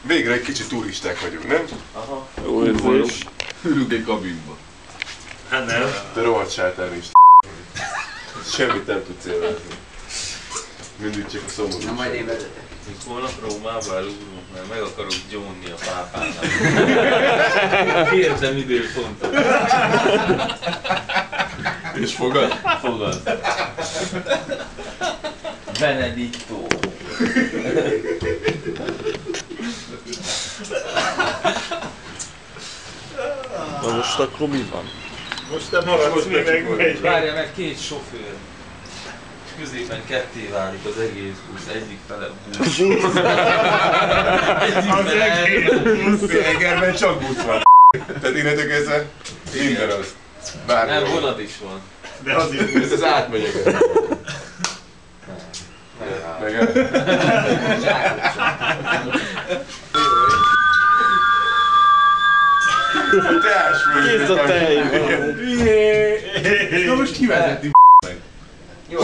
Végre egy kicsit turisták vagyunk, nem? Aha. Jó érzés. Ülünk egy kabinba. Hát nem. Te rohadt sátán is. Semmit nem tudsz élvezni. Mindig csak a szomorú. Na majd én vezetek. Még holnap Rómába elugrom, mert meg akarok gyónni a pápának. Kérdem időpontot. És fogad? Fogad. Benedicto. Na most akkor mi van? Most te maradsz, mi meg megy. Várja meg, két sofőr. És középen ketté válik az egész busz, egyik fele busz. Az egész busz. Egerben csak busz van. Tehát innentől kezdve minden az. Bármi Nem, van. vonat is van. De az is Ez az átmegyek. Meg el. Teás vagy. Kész a tej! Na most kivezeti meg. Jó,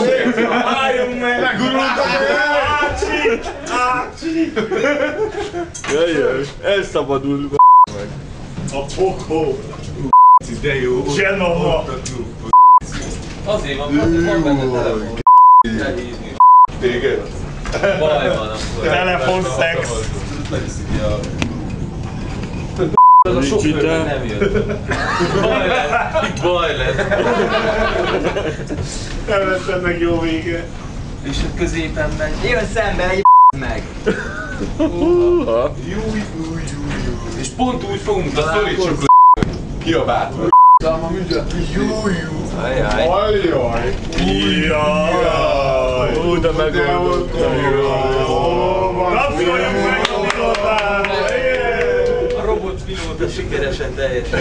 álljunk meg! Legurultak el! Ácsi! Ácsi! Jaj, elszabadul meg. A pokó! De jó. Genova! Azért van benne telefon. Elhívni. Téged? Baj van akkor. Telefonszex! Az a sofőr nem jött. Baj lett. Itt baj lett. Nem lesz ennek jó vége. És ott középen megy. jön szembe egy meg. Húha. És pont úgy fogunk Szorítsuk találkozni. le. Kiabáltva. Ajjaj. Ajjaj. Jaj! Ú, de megoldottam. Kapcsoljunk meg a pilótára! A robotpilóta sikeresen teljesít.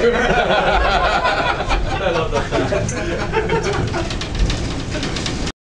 Feladatát.